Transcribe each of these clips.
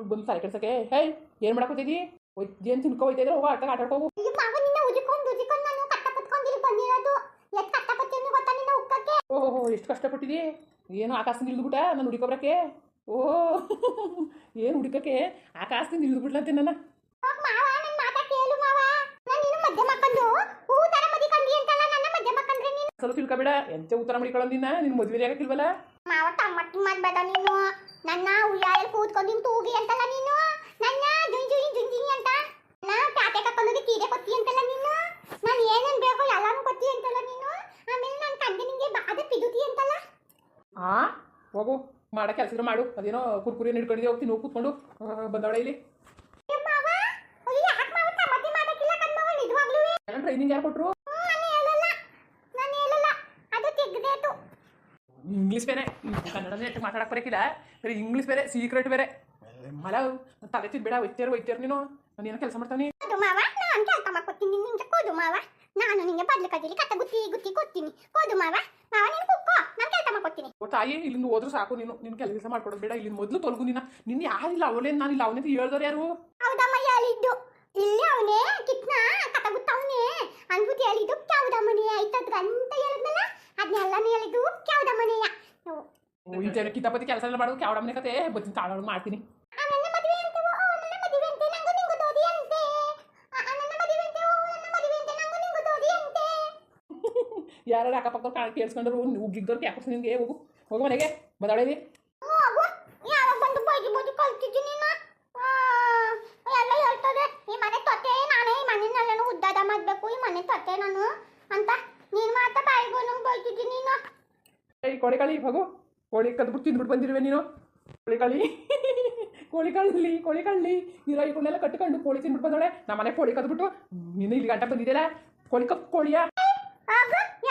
ಬಂದು ತಲೆ ಕೆಡ್ಸಕ್ಕೆ ಹೇ ಏನು ಮಾಡಕೋತಿದ್ದಿ ಏನು ತಿನ್ಕೊ ಹೋಯ್ತಾ ಇದ್ರೆ ಹೋಗೋ ಆಟ ಆಟಾಡ್ಕೋಗು ಓಹೋ ಎಷ್ಟು ಕಷ್ಟಪಟ್ಟಿದಿ ಏನು ಆಕಾಶದಿಂದ ಇಳಿದ್ಬಿಟ್ಟ ನಾನು ಹುಡುಕೊಬ್ರಕ್ಕೆ ಓಹೋ ಏನು ಹುಡುಕಕ್ಕೆ ಆಕಾಶದಿಂದ ಇಳಿದ್ಬಿಟ್ಲಂತೆ ನನ್ನ ಸ್ವಲ್ಪ ತಿಳ್ಕೊಬೇಡ ಎಂತ ಉತ್ತರ ಮಾಡಿಕೊಳ್ಳೋದಿನ ನಿನ್ನ ಮದುವೆ ಆಗಕ್ಕಿಲ್ವಲ್ಲ ಮಾವ ತಮ್ಮಟ್ಟಿ ಮಾಡ್ಬೇಡ ನೀನು ನನ್ನ ಉಯ್ಯಾಲೆ ಕೂತ್ಕೊಂಡು ತೂಗಿ ಅಂತಲ್ಲ ನೀನು ನನ್ನ ಜುಂಜುಯಿ ಅಂತ ನಾ ಪ್ಯಾಟೆ ಕಕ್ಕೊಂಡೋಗಿ ತೀರೆ ಕೊತ್ತಿ ಅಂತಲ್ಲ ನೀನು ನಾನು ಏನೇನು ಬೇಕು ಎಲ್ಲಾನು ಕೊತ್ತಿ ಅಂತಲ್ಲ ನೀನು ಆಮೇಲೆ ನಾನು ಕಂಡೆ ನಿಂಗೆ ಬಾದ ಪಿದುತಿ ಅಂತಲ್ಲ ಹೋಗು ಮಾಡೋ ಕೆಲಸ ಮಾಡು ಅದೇನೋ ಕುರ್ಕುರಿ ಹಿಡ್ಕೊಂಡಿದ್ದೆ ಹೋಗ್ತೀನಿ ಹೋಗಿ ಕೂತ್ಕೊಂಡು ಬಂದವಳೆ ಇಲ್ಲಿ ಟ್ರೈನಿಂಗ್ ಯಾರು ಕೊಟ್ಟರು ಇಂಗ್ಲೀಷ್ ಬೇರೆ ಕನ್ನಡ ಎಷ್ಟು ಮಾತಾಡಕ್ಕೆ ಬರೋಕ್ಕಿಲ್ಲ ಬೇರೆ ಇಂಗ್ಲೀಷ್ ಬೇರೆ ಸೀಕ್ರೆಟ್ ಬೇರೆ ಮಲ ತಲೆ ತಿನ್ಬೇಡ ಒಯ್ತೇರು ನೀನು ನಾನು ಏನೋ ಕೆಲಸ ಮಾಡ್ತಾನೆ ನಾನು ಕೆಲಸ ಮಾಡ್ಕೊತೀನಿ ನಿಂಗೆ ಕೋದು ಮಾವ ನಾನು ನಿಂಗೆ ಬದ್ಲು ಕಡ್ಡಿಲಿ ಕತ್ತ ಗುತ್ತಿ ಕೊಡ್ತೀನಿ ಕೋದು ಮಾವ ಮಾವ ನೀನು ಕುಕ್ಕೋ ನಾನು ಕೆಲಸ ಮಾಡ್ಕೊತೀನಿ ತಾಯಿ ಇಲ್ಲಿಂದ ಹೋದ್ರು ಸಾಕು ನೀನು ಕೆಲಸ ಮಾಡ್ಕೊಡೋದು ಬೇಡ ಇಲ್ಲಿಂದ ಮೊದಲು ತೊಲಗು ನಿನ್ನ ಯಾರಿಲ್ಲ ಅವಳೇನು ನಾನು ಇಲ್ಲ ಅವನೇ ಹೇಳ್ದವ್ರು ಯಾರು ಹೌದಮ್ಮ ಹೇಳಿದ್ದು ಇಲ್ಲಿ ಅವನೇ ಕಿತ್ನ ಕತ್ತ ಗುತ್ತವನೇ ಅನ್ಬಿಟ್ಟು ಹೇಳಿದ್ದು ಕ್ಯಾವ್ದಮ್ಮನೆ ಆಯ್ತದ್ರ ಅಂತ ಹೇಳಿದ್ನಲ್ಲ ಅದನ್ನೆಲ್ಲ ಹೇಳಿದ್ದು ಕ್ಯಾವ್ದಮ್ಮನೆಯ ಇಂತೇನು ಕಿತಾಪತಿ ಕೆಲಸ ಎಲ್ಲ ಮಾಡೋದು ಕ್ಯಾವಡ ಮನೆ ಕತೆ ಬತ್ತೀನಿ ತಾಳೊಳಗೆ ಮಾಡ್ತೀನಿ ಯಾರು ಅಕ್ಕಪಕ್ಕ ಕೇಳಿಸ್ಕೊಂಡ್ರು ಉಗ್ಗಿದ್ದವ್ರು ಕ್ಯಾಪಸ್ ನಿನ್ಗೆ ಹೋಗು ಮನೆಗೆ ಬದಾಳೇದಿ ಯಾವಾಗ ಬಂದು ಬೈದು ಬೈದು ಕಲ್ತಿದ್ದೀನಿ ಎಲ್ಲ ಹೇಳ್ತದೆ ಈ ಮನೆ ತೊತ್ತೆ ನಾನೇ ಈ ಮನೆಯಲ್ಲೇನು ಉದ್ದಾದ ಮಾಡಬೇಕು ಈ ಮನೆ ತೊತ್ತೆ ನಾನು ಅಂತ ನೀನು ಮಾತ್ರ ಬಾಯಿಗೂ ಬೈತಿದ್ದೀನಿ ನೀನು ಕೋಳಿಕಾಳಿ ಹೋಗು ಕೋಳಿ ಕದ್ಬಿಟ್ಟು ತಿಂದ್ಬಿಟ್ಟು ಬಂದಿರುವೆ ನೀನು ಕೋಳಿ ಕಳ್ಳಿ ನೀರು ಇಕೊಂಡೆಲ್ಲ ಕಟ್ಕೊಂಡು ಕೋಳಿ ತಿಂದ್ಬಿಟ್ಟು ಬಂದೋಳೆ ನಮ್ಮ ಮನೆ ಕೋಳಿ ಕದ್ಬಿಟ್ಟು ನೀನು ಇಲ್ಲಿ ಗಂಟ ಬಂದಿದ್ದೀರ ಕೋಳಿಯ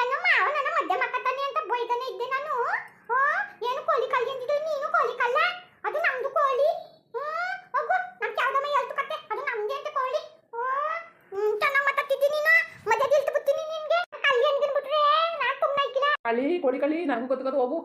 ಏನು ಮಾವ ನನ್ನ ಮಧ್ಯೆ ಮಕ್ಕತಾನೆ ಅಂತ ಬೈತಾನೆ ಇದ್ದೆ ನಾನು ಏನು ಕೋಳಿ ಕಳ್ಳಿ ಅಂತಿದ್ದು ನೀನು ಕೋಳಿ ಕಳ್ಳ ಅದು ನಮ್ದು ಕೋಳಿ ಹೋಗು ನಮ್ ಯಾವ್ದಮ್ಮ ಹೇಳ್ತು ಕತೆ ಅದು ನಮ್ದೇ ಅಂತ ಕೋಳಿ ಚೆನ್ನಾಗಿ ಮಾತಾಡ್ತಿದ್ದಿ ನೀನು ಮಧ್ಯೆ ತಿಳ್ತು ಬಿಡ್ತೀನಿ ನಿನ್ಗೆ ಕಳ್ಳಿ ಅಂದ್ಬಿಟ್ರೆ ನಾ ಸುಮ್ಮನೆ ಇಕ್ಕಿಲ್ಲ ಕೋಳಿ ಕಳ್ಳಿ ನಂಗೆ ಗೊತ್ತು ಹೋಗು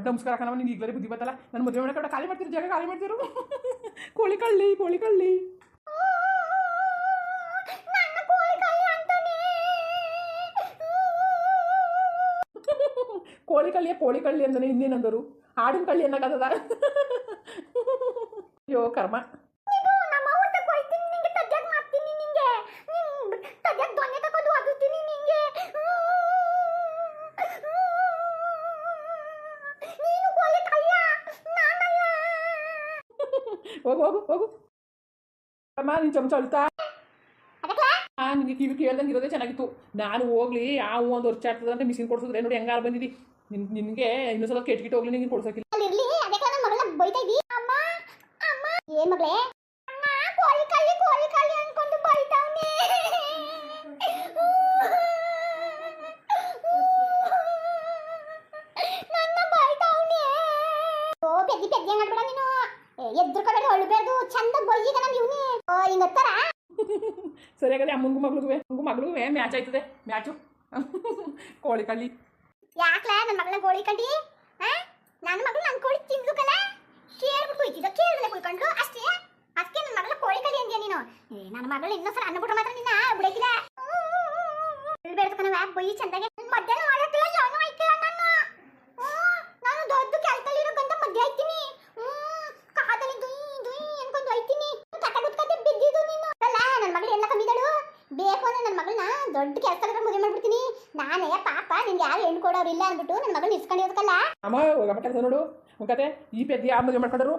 ನಮಸ್ಕಾರ ಕಣವ ನಿಂಗೆ ಈಗಲೇ ಬುದ್ಧಿ ಬತ್ತಲ್ಲ ನನ್ನ ಮದುವೆ ಮಾಡಕ್ಕೆ ಖಾಲಿ ಮಾಡ್ತಿರೋ ಜಾಗ ಖಾಲಿ ಮಾಡ್ತಿರು ಕೋಳಿ ಕಳ್ಳಿ ಕೋಳಿ ಕಳ್ಳಿ ಅಂತಾನೆ ಇನ್ನೇನಂದರು ಆಡಿನ ಕಳ್ಳಿ ಅನ್ನಕತ್ತದ ಅಯ್ಯೋ ಕರ್ಮ ಹೋಗು ಅಮ್ಮ ನೀನು ಚಮಚ ಅಳ್ತಾ ನಿಮಗೆ ಕಿವಿ ಕೇಳ್ದಂಗೆ ಇರೋದೇ ಚೆನ್ನಾಗಿತ್ತು ನಾನು ಹೋಗ್ಲಿ ಯಾವ ಒಂದು ವರ್ಷ ಆಗ್ತದೆ ಅಂತ ಮಿಷಿನ್ ಕೊಡ್ಸಿದ್ರೆ ನೋಡಿ ಹೆಂಗಾರು ಬಂದಿದ್ದಿ ನಿನಗೆ ಇನ್ನೊಂದ್ಸಲ ಕೆಟ್ಗಿಟ್ಟು ಹೋಗ್ಲಿ ನಿಂಗೆ ಕೊಡ್ಸೋಕಿಲ್ಲ ಎದ್ರುಕಬೇಡ ಹೊಳ್ಬೇಡ್ದು ಚಂದ ಬೈಯಿಗ ನಾನು ಇವನಿ ಹಿಂಗತ್ತರ ಸರಿಯಾಗದೆ ಅಮ್ಮಂಗೂ ಮಗಳಿಗೂ ಮ್ಯಾಚ್ ಆಯ್ತದೆ ಮ್ಯಾಚು ಕೋಳಿ ಕಳ್ಳಿ ಯಾಕ್ಲ ನನ್ನ ಮಗಳನ್ನ ಕೋಳಿ ಕಳ್ಳಿ ನನ್ನ ಮಗಳು ನನ್ನ ಕೋಳಿ ತಿಂದ್ಲುಕಲ್ಲ ಕೇಳ್ಬಿಟ್ಟು ಹೋಯ್ತಿದ್ದ ಕೇಳ್ದಲೆ ಕುಯ್ಕೊಂಡ್ರು ಅಷ್ಟೇ ಅದಕ್ಕೆ ನನ್ನ ಮಗಳ ಕೋಳಿ ಕಳ್ಳಿ ಅಂದ್ಯಾ ನೀನು ನನ್ನ ಮಗಳು ಇನ್ನೊಂದ್ಸಲ ಅನ್ನಬಿಟ್ರೆ ಮಾತ್ರ ನಿನ್ನ ಬಿಡಕಿಲ್ಲ ಹೇಳ್ಬೇಡ್ದು ಬೈಯಿ ಚಂದಾಗೆ ಮಧ್ಯಾಹ್ನ ಮಾಡಕ್ಕಿಲ್ಲ ಜಾನು ಆಯ್ತಿಲ್ಲ ನಾನು ದೊಡ್ಡ ಕೆಲಸದಲ್ಲಿರೋ ಗಂಟ ಮಧ್ಯ ಆಯ್ತೀನಿ ಕಾದಲ್ಲಿ ದುಯ್ ಅನ್ಕೊಂಡು ಹೋಯ್ತೀನಿ ಕಟ್ಟ ಬಿದ್ದಿದ್ದು ನೀನು ಅಲ್ಲ ನನ್ನ ಮಗಳು ಎಲ್ಲ ಕಮ್ಮಿದಳು ಬೇಕು ಅಂದ್ರೆ ನನ್ನ ಮಗಳನ್ನ ದೊಡ್ಡ ಕೆಲಸದ ಮದುವೆ ಮಾಡ್ಬಿಡ್ತೀನಿ ನಾನೇ ಪಾಪ ನಿಂಗೆ ಯಾರು ಹೆಣ್ಣು ಕೊಡೋರಿಲ್ಲ ಅಂದ್ಬಿಟ್ಟು ನನ್ನ ಮಗಳನ್ನ ಇಸ್ಕೊಂಡಿರೋದಕ್ಕಲ್ಲ ಅಮ್ಮ ಹೋಗಮ್ಮ ಕೆಲಸ ನೋಡು ಮುಖತೆ ಈ ಪೆದ್ದಿ ಆ ಮದುವೆ ಮಾಡ್ಕೊಂಡರು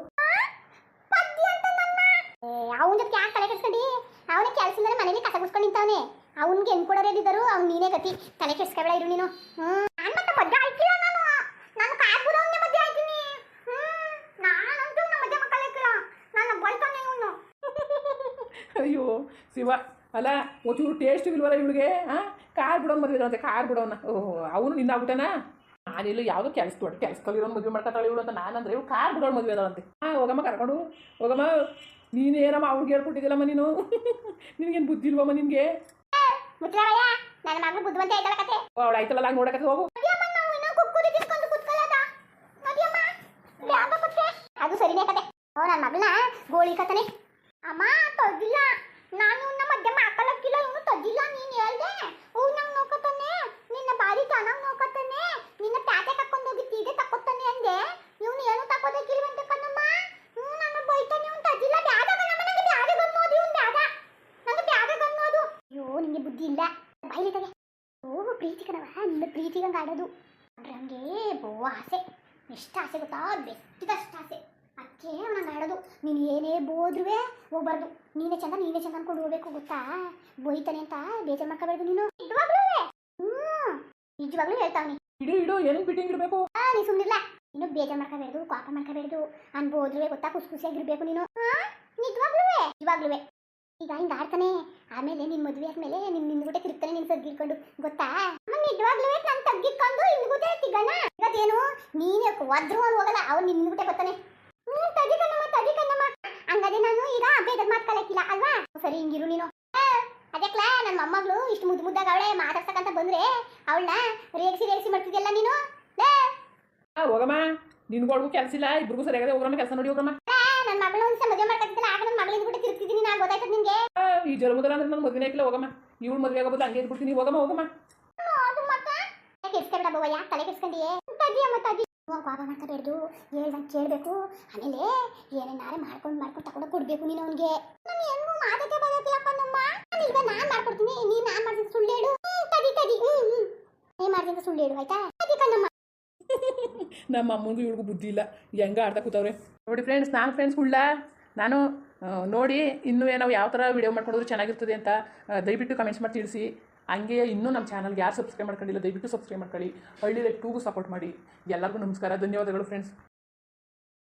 ಅವನ ಜೊತೆ ಯಾಕೆ ತಲೆ ಕೆಡ್ಸ್ಕೊಂಡಿ ಅವನೇ ಕೆಲಸದಲ್ಲಿ ಮನೇಲಿ ಕಸ ಗುಡ್ಸ್ಕೊಂಡು ನಿಂತವನೇ ಅವ್ನಿಗೆ ಹೆಣ್ಣು ಕೊಡೋರೇನಿದ್ದರು ಅವ್ನು ನೀನೇ ಗತಿ ತಲೆ ಕೆಡ್ಸ್ಕೊಬೇಡ ಇರು ನೀನು ನಾನು ಮತ್ತೆ ಮದುವೆ ಆಯ್ತಿಲ್ಲ ನಾನು ಕಾಯ್ಬಿಡೋನ್ನೇ ಮದುವೆ ಆಯ್ತೀನಿ ನಾನಂತೂ ನಮ್ಮ ಮದುವೆ ಮಕ್ಕಳಿಲ್ಲ ನಾನು ಬೈತಾನೆ ಇವನು ಅಯ್ಯೋ ಶಿವ ಅಲ್ಲ ಒಂಚೂರು ಟೇಸ್ಟ್ ಇಲ್ವಲ್ಲ ಇವಳಿಗೆ ಕಾರ್ ಬಿಡೋನ್ ಮದುವೆ ಕಾರ್ ಬಿಡೋನ ಓಹ್ ಅವನು ನಿನ್ನ ಆಗ್ಬಿಟ್ಟನ ನಾನಿಲ್ಲ ಯಾವುದೋ ದೊಡ್ಡ ಕೆಲಸ ಕಲಿರೋನು ಮದುವೆ ಮಾಡ್ಕೊತಾಳೆ ಇವಳು ಅಂತ ನಾನಂದ್ರೆ ಇವ್ಳು ಕಾರ್ ಬಿಡೋಳು ಮದುವೆ ಅದಾಳಂತೆ ಹೋಗಮ್ಮ ಕರ್ಕೊಂಡು ಹೋಗಮ್ಮ ನೀನೇನಮ್ಮ ಅವ್ಳಿಗೆ ಹೇಳ್ಕೊಟ್ಟಿದ್ದಿಲ್ಲಮ್ಮ ನೀನು ನಿನಗೇನು ಬುದ್ಧಿ ಇಲ್ವಮ್ಮ ನಿನಗೆ ಮುಚ್ಚಳಯ್ಯ ನನ್ನ ಮಗಳು ಬುದ್ಧಿವಂತ ಐತಳ ಕತೆ ಅವಳು ಆಯ್ತಲ್ಲ ಹಂಗೆ ನೋಡಕತ್ತೆ ಹೋಗು ಅದು ಸರಿನೇ ಕತೆ ನನ್ನ ಮಗಳನ್ನ ಗೋಳಿ ಕತನೆ ಅಮ್ಮ ತೊದ್ದಿಲ್ಲ ನಾನು ಇವನ್ನ ಮಧ್ಯಮ ಹಾಕಲಕ್ಕಿಲ್ಲ ಇವನು ತೊದ್ದಿಲ್ಲ ನೀನು ಹೇಳ್ದೆ ನಂಗೆ ನೋಡ್ಕೊತಾನೆ ನಿನ್ನ ಬಾರಿ ಚೆನ್ನಾಗಿ ನೋಡ್ಕೊತಾನೆ ನಿನ್ನ ಪ್ಯಾಟೆ ಕರ್ಕೊಂಡು ಹೋಗಿ ತೀಗೆ ತಕ್ಕೊತಾನೆ ಅಂದೆ ಇವನು ಏನು ತಕ್ಕೋದಕ್ಕಿಲ್ವಂತೆ ಕಣಮ್ಮ ನಾನು ಬೈತಾನೆ ಇವನು ತೊದ್ದಿಲ್ಲ ಬ್ಯಾಡ ಕಣಮ್ಮ ನಂಗೆ ಬ್ಯಾಡ ಗನ್ನೋದು ಇವನು ಬ್ಯಾಡ ನಂಗೆ ಬ್ಯಾಡ ಗನ್ನೋದು ಅಯ್ಯೋ ನಿಂಗೆ ಬುದ್ಧಿ ಇಲ್ಲ ಬೈಲಿ ತಗೆ ಓ ಪ್ರೀತಿ ಕಣವ ನಿನ್ನ ಪ್ರೀತಿಗಂಗೆ ಆಡೋದು ಅಂದ್ರೆ ಹಂಗೆ ಬೋ ಆಸೆ ಎಷ್ಟು ಆಸೆ ಗೊತ್ತಾ ಬೆಚ್ಚಿದಷ್ಟು ಆಸೆ ಅದಕ್ಕೆ ನಂಗೆ ಆಡೋದು ನೀನು ಏನೇ ಬೋದ್ರೂ ಹೋಗ್ಬಾರ್ದು ನೀನೇ ಚಂದ ಅನ್ಕೊಂಡು ಹೋಗ್ಬೇಕು ಗೊತ್ತಾ ಬೋಯ್ತಾನೆ ಅಂತ ಬೇಜಾರು ಮಾಡ್ಕೋಬಾರ್ದು ನೀನು ನಿಜವಾಗ್ಲೂ ಹೇಳ್ತಾವನಿ ಇಡು ಏನಕ್ಕೆ ಬಿಟ್ಟಿಂಗ್ ಇಡಬೇಕು ನೀ ಸುಮ್ಮನಿಲ್ಲ ನೀನು ಬೇಜಾರು ಮಾಡ್ಕೋಬಾರ್ದು ಕೋಪ ಮಾಡ್ಕೋಬಾರ್ದು ಅನ್ಬೋದ್ರೂ ಗೊತ್ತಾ ಖುಷಿಯಾಗಿರ್ಬೇಕು ನೀನು ನಿಜವಾಗ್ಲೂ ಈಗ ಹಿಂಗೆ ಆಡ್ತಾನೆ ಆಮೇಲೆ ನಿನ್ನ ಮದುವೆ ಆದ್ಮೇಲೆ ನಿನ್ಗುಟೆ ತಿರುಗ್ತಾನೆ ನಿನ್ನ ಸಗ್ಗಿರ್ಕೊಂಡು ಗೊತ್ತಾ ನಿಜವಾಗ್ಲೂ ನಾನು ತಗ್ಗಿಕೊಂಡು ಹಿಂಗುಟೆ ಸಿಗೋಣ ಇವತ್ತೇನು ನೀನೇ ಒದ್ರು ಅವ್ನು ಹೋಗಲ್ಲ ಅವ್ನು ನಿನ್ಗುಟೆ ಬರ್ತಾನೆ ತಗಿ ಕಣ್ಣಮ್ಮ ಹಂಗಾದ್ರೆ ನಾನು ಈಗ ಬೇಗದ ಮಾತು ಕಲಕ್ಕಿಲ್ಲ ಅಲ್ವಾ ಸರಿ ಹಿಂಗಿರು ನೀನು ಅದಕ್ಲಾ ನನ್ನ ಮೊಮ್ಮಗಳು ಇಷ್ಟು ಮುದ್ದಾಗ ಅವಳೆ ಮಾತಾಡ್ಸಕ್ಕಂತ ಬಂದ್ರೆ ಅವಳನ್ನ ರೇಗಿಸಿ ಮಾಡ್ತಿದ್ಯಲ್ಲ ನೀನು ಹೋಗಮ್ಮ ನಿನ್ಗೊಳಗೂ ಕೆಲಸ ಇಲ್ಲ ಇಬ್ರಿಗೂ ಸರಿಯಾಗದೆ ಹೋಗ್ರಮ್ಮ ಕೆಲಸ ನೋಡಿ ಹೋಗ್ರಮ್ಮ ನನ್ನ ಮಗಳು ಒಂದ್ಸಲ ಮದುವೆ ಮಾಡ್ಕೊತಿದ್ದಲ್ಲ ಆಗ ನನ್ನ ಮಗಳ ಹಿಂದ್ಬಿಟ್ಟು ತಿರುಗ್ತಿದ್ದೀನಿ ನಾನು ಗೊತ್ತಾಯ್ತದ ನಿಂಗೆ ಈ ಜರುಮುದಲ್ಲ ಅಂದ್ರೆ ನಾನು ಮದುವೆ ಹಾಕಿಲ್ಲ ಹೋಗಮ್ಮ ಇವಳು ಮದುವೆ ಆಗೋದು ಹಂಗೆ ಇದ್ಬಿಡ್ತೀನಿ ಹೋಗಮ್ಮ ಅದು ಮತ್ತೆ ಕೆಡ್ಸ್ಕೊಂಡ ಬವ್ವ ತಲೆ ಕೆಡ್ಸ್ಕೊಂಡಿಯೇ ತಗಿ ಕೋಪ ಮಾಡ್ಕೋಬೇಡ್ದು ಹೇಳ್ದಂಗೆ ಕೇಳಬೇಕು ಆಮೇಲೆ ಏನೇನಾರೆ ಮಾಡ್ಕೊಂಡು ತಗೊಂಡು ಕೊಡ್ಬೇಕು ನೀನು ಅವನಿಗೆ ನಾನು ಹೆಂಗೂ ಮಾತಕ್ಕೆ ಬರೋದಿಲ್ಲಪ್ಪ ನಮ್ಮ ಈಗ ನಾನು ಮಾಡ್ಕೊಡ್ತೀನಿ ನೀನು ನಾನು ಮಾಡ್ತೀನಿ ಸುಳ್ಳು ಹೇಳು ತಡಿ ನೀ ಮಾಡ್ತೀನಿ ಸುಳ್ಳು ಹೇಳು ಆಯ್ತಾ ತಗಿ ಕಣ್ಣಮ್ಮ ನಮ್ಮ ಅಮ್ಮನಿಗೂ ಇವಳಿಗೂ ಬುದ್ಧಿ ಇಲ್ಲ ಹೆಂಗ ಆಡ್ತಾ ಕೂತವ್ರೆ ನೋಡಿ ಫ್ರೆಂಡ್ಸ್ ನಾನು ನೋಡಿ ಇನ್ನೂ ನಾವು ಯಾವ ಥರ ವಿಡಿಯೋ ಮಾಡ್ಕೊಂಡ್ರೆ ಚೆನ್ನಾಗಿರ್ತದೆ ಅಂತ ದಯವಿಟ್ಟು ಕಮೆಂಟ್ಸ್ ಮಾಡಿ ತಿಳಿಸಿ ಹಂಗೆ ಇನ್ನೂ ನಮ್ಮ ಚಾನಲ್ಗೆ ಯಾರು ಸಬ್ಸ್ಕ್ರೈಬ್ ಮಾಡ್ಕೊಂಡಿಲ್ಲ ದಯವಿಟ್ಟು ಸಬ್ಸ್ಕ್ರೈಬ್ ಮಾಡ್ಕೊಳ್ಳಿ ಹಳ್ಳಿ ಲೈಫ್ 2ಗೂ ಸಪೋರ್ಟ್ ಮಾಡಿ ಎಲ್ಲರಿಗೂ ನಮಸ್ಕಾರ ಧನ್ಯವಾದಗಳು ಫ್ರೆಂಡ್ಸ್.